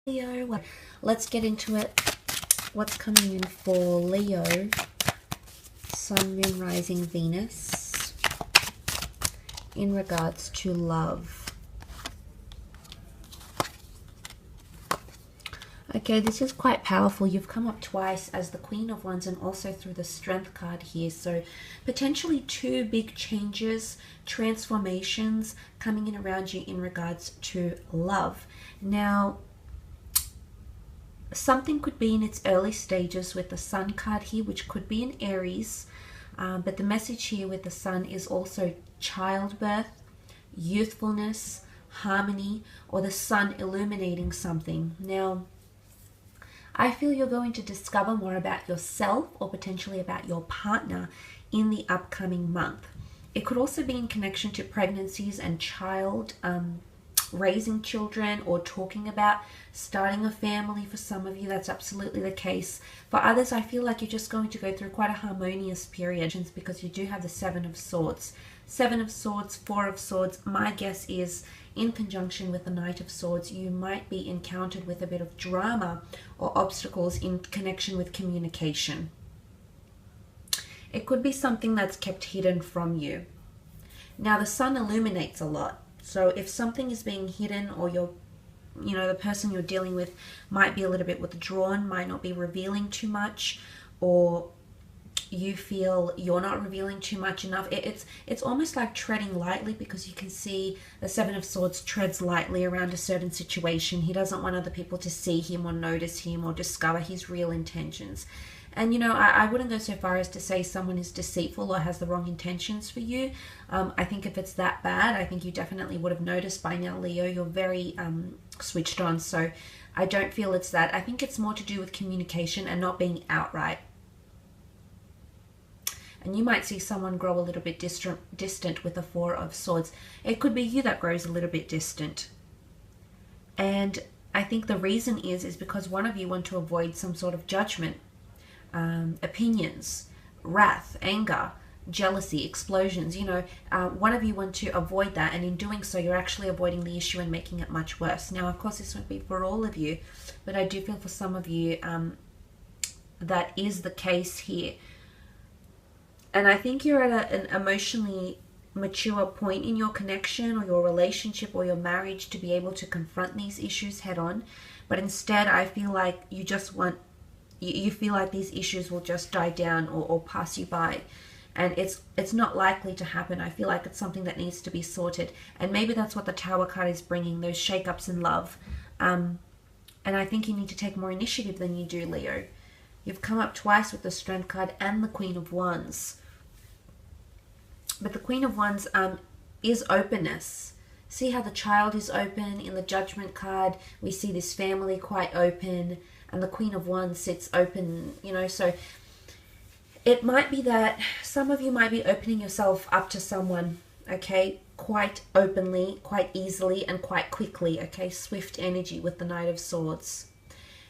Leo. Well, let's get into it. What's coming in for Leo? Sun, Moon, Rising, Venus. In regards to love. Okay, this is quite powerful. You've come up twice as the Queen of Wands and also through the Strength card here. So potentially two big changes, transformations coming in around you in regards to love. Now, something could be in its early stages with the Sun card here, which could be in Aries. But the message here with the Sun is also childbirth, youthfulness, harmony, or the Sun illuminating something. Now, I feel you're going to discover more about yourself or potentially about your partner in the upcoming month. It could also be in connection to pregnancies and raising children, or talking about starting a family. For some of you, that's absolutely the case. For others, I feel like you're just going to go through quite a harmonious period because you do have the Seven of Swords. Seven of Swords, Four of Swords. My guess is in conjunction with the Knight of Swords, you might be encountered with a bit of drama or obstacles in connection with communication. It could be something that's kept hidden from you. Now, the Sun illuminates a lot. So if something is being hidden, or the person you're dealing with might be a little bit withdrawn, might not be revealing too much, or you feel you're not revealing too much enough, it's almost like treading lightly, because you can see the Seven of Swords treads lightly around a certain situation. He doesn't want other people to see him or notice him or discover his real intentions. And, I wouldn't go so far as to say someone is deceitful or has the wrong intentions for you. I think if it's that bad, I think you definitely would have noticed by now, Leo. You're very switched on. So I don't feel it's that. I think it's more to do with communication and not being outright. And you might see someone grow a little bit distant with the Four of Swords. It could be you that grows a little bit distant. And I think the reason is because one of you want to avoid some sort of judgment. Opinions, wrath, anger, jealousy, explosions. One of you want to avoid that, and in doing so, you're actually avoiding the issue and making it much worse. Now, of course, this won't be for all of you, but I do feel for some of you that is the case here. And I think you're at an emotionally mature point in your connection or your relationship or your marriage to be able to confront these issues head on. But instead, I feel like you feel like these issues will just die down or pass you by, and it's not likely to happen. I feel like it's something that needs to be sorted, and maybe that's what the Tower card is bringing, those shake-ups in love. And I think you need to take more initiative than you do, Leo. You've come up twice with the Strength card and the Queen of Wands, but the Queen of Wands is openness. See how the Child is open in the Judgment card? We see this family quite open, and the Queen of Wands sits open, so it might be that some of you might be opening yourself up to someone, okay, quite openly, quite easily, and quite quickly, okay, swift energy with the Knight of Swords.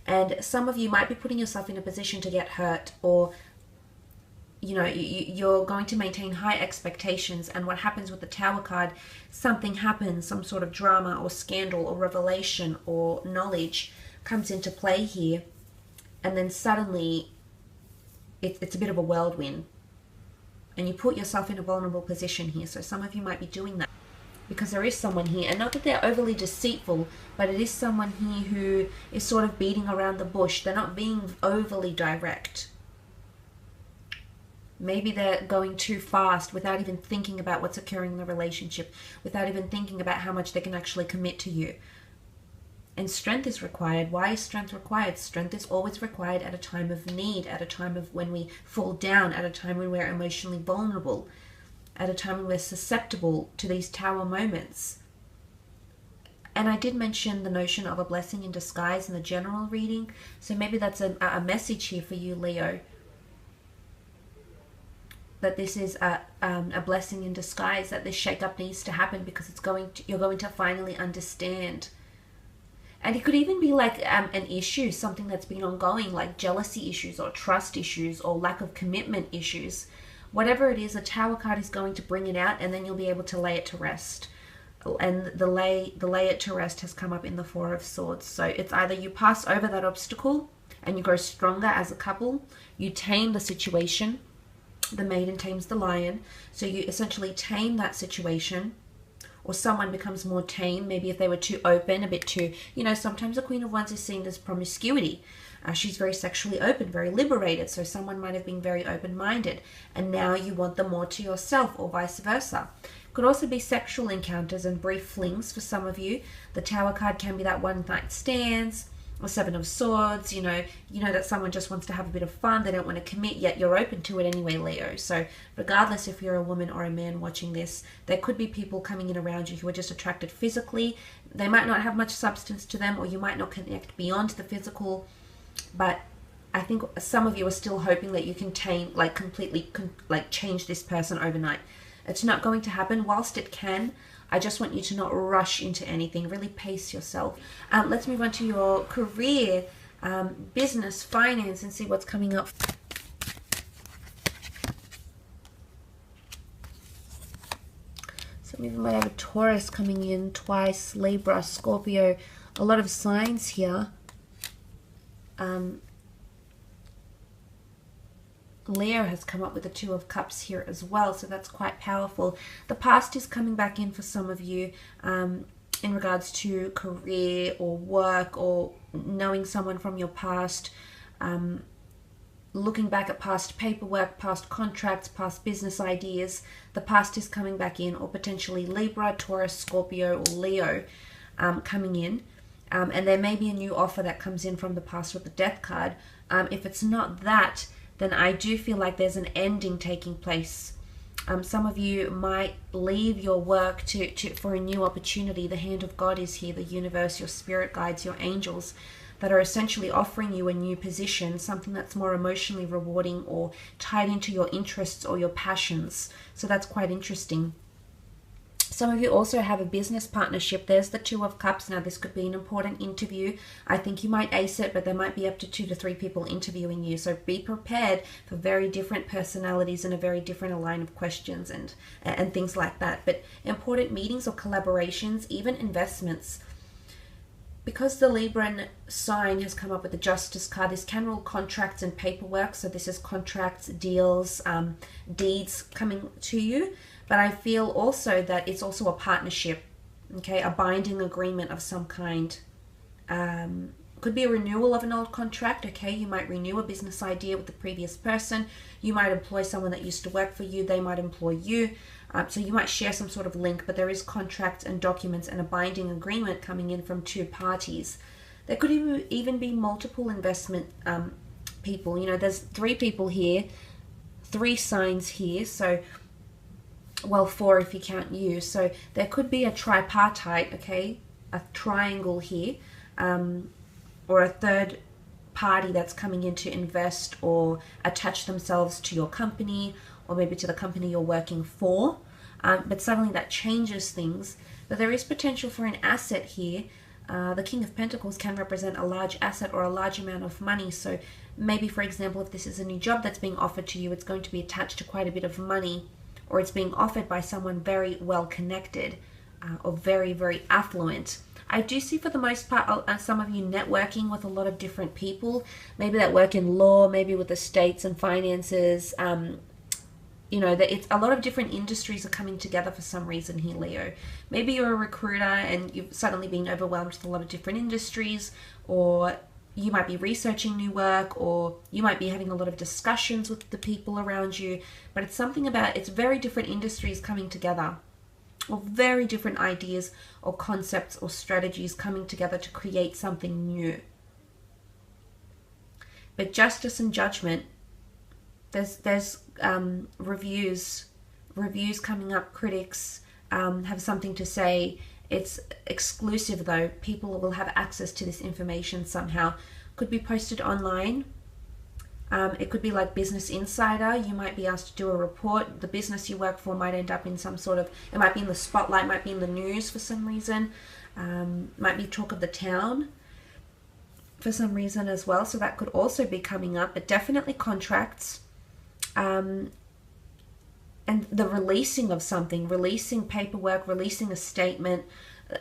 And some of you might be putting yourself in a position to get hurt, or you're going to maintain high expectations, and what happens with the Tower card, something happens, some sort of drama or scandal or revelation or knowledge comes into play here, and then suddenly it's a bit of a whirlwind, and you put yourself in a vulnerable position here. So some of you might be doing that because there is someone here, and not that they're overly deceitful, but it is someone here who is sort of beating around the bush. They're not being overly direct. Maybe they're going too fast without even thinking about what's occurring in the relationship, without even thinking about how much they can actually commit to you. And strength is required. Why is strength required? Strength is always required at a time of need, at a time of when we fall down, at a time when we're emotionally vulnerable, at a time when we're susceptible to these Tower moments. And I did mention the notion of a blessing in disguise in the general reading. So maybe that's a message here for you, Leo, that this is a blessing in disguise, that this shake-up needs to happen because you're going to finally understand. And it could even be like an issue, something that's been ongoing, like jealousy issues or trust issues or lack of commitment issues. Whatever it is, a Tower card is going to bring it out, and then you'll be able to lay it to rest. and the lay it to rest has come up in the Four of Swords. So it's either you pass over that obstacle and you grow stronger as a couple, you tame the situation, the maiden tames the lion, so you essentially tame that situation, or someone becomes more tame, maybe if they were too open, a bit too, sometimes the Queen of Wands is seen as promiscuity. She's very sexually open, very liberated, so someone might have been very open-minded, and now you want them more to yourself, or vice versa. Could also be sexual encounters and brief flings for some of you. The Tower card can be that one-night stands, or Seven of Swords, you know that someone just wants to have a bit of fun, they don't want to commit, yet you're open to it anyway, Leo. So regardless if you're a woman or a man watching this, there could be people coming in around you who are just attracted physically. They might not have much substance to them, or you might not connect beyond the physical, but I think some of you are still hoping that you can completely change this person overnight. It's not going to happen. Whilst it can, I just want you to not rush into anything. Really pace yourself. Let's move on to your career, business, finance, and see what's coming up. Some of you might have a Taurus coming in twice, Libra, Scorpio, a lot of signs here. Leo has come up with the Two of Cups here as well, so that's quite powerful. The past is coming back in for some of you in regards to career or work, or knowing someone from your past, looking back at past paperwork, past contracts, past business ideas. The past is coming back in, or potentially Libra, Taurus, Scorpio, or Leo coming in. And there may be a new offer that comes in from the past with the Death card. If it's not that, then I do feel like there's an ending taking place. Some of you might leave your work for a new opportunity. The hand of God is here, the universe, your spirit guides, your angels, that are essentially offering you a new position, something that's more emotionally rewarding or tied into your interests or your passions. So that's quite interesting. Some of you also have a business partnership. There's the Two of Cups. Now, this could be an important interview. I think you might ace it, but there might be up to 2 to 3 people interviewing you. So be prepared for very different personalities and a very different line of questions and things like that. But important meetings or collaborations, even investments. Because the Libran sign has come up with the Justice card, this can rule contracts and paperwork. So this is contracts, deals, deeds coming to you. But I feel also that it's also a partnership, okay, a binding agreement of some kind. Could be a renewal of an old contract, okay? You might renew a business idea with the previous person. You might employ someone that used to work for you. They might employ you. So you might share some sort of link, but there is contracts and documents and a binding agreement coming in from 2 parties. There could even be multiple investment people. There's 3 people here, 3 signs here, so... well, 4 if you count you. So there could be a tripartite, okay, a triangle here, or a third party that's coming in to invest or attach themselves to your company, or maybe to the company you're working for. But suddenly that changes things. But there is potential for an asset here. The King of Pentacles can represent a large asset or a large amount of money. So maybe, for example, if this is a new job that's being offered to you, it's going to be attached to quite a bit of money, or it's being offered by someone very well connected or very, very affluent. I do see for the most part some of you networking with a lot of different people, maybe that work in law, maybe with estates and finances. That it's a lot of different industries are coming together for some reason here, Leo. Maybe you're a recruiter and you've suddenly been overwhelmed with a lot of different industries, or you might be researching new work, or you might be having a lot of discussions with the people around you. But it's something about, it's very different industries coming together, or very different ideas or concepts or strategies coming together to create something new. But justice and judgment, there's reviews coming up. Critics have something to say. It's exclusive though. People will have access to this information somehow. Could be posted online. It could be like Business Insider. You might be asked to do a report. The business you work for might end up in some sort of, it might be in the spotlight, might be in the news for some reason. Might be talk of the town for some reason as well. So that could also be coming up, but definitely contracts. and the releasing of something, releasing paperwork, releasing a statement.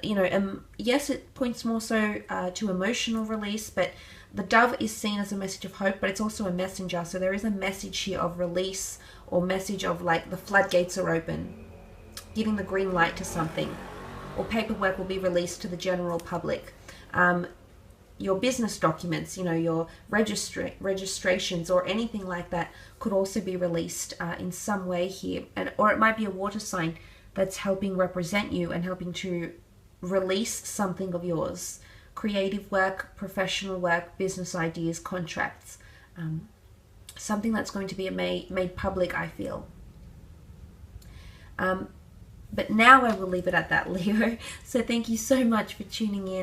You know, yes, it points more so to emotional release, but the dove is seen as a message of hope, but it's also a messenger. So there is a message here of release, or message of like the floodgates are open, giving the green light to something, or paperwork will be released to the general public. Your business documents, you know, your registrations or anything like that could also be released in some way here. Or it might be a water sign that's helping represent you and helping to release something of yours. Creative work, professional work, business ideas, contracts. Something that's going to be made public, I feel. But now I will leave it at that, Leo. So thank you so much for tuning in.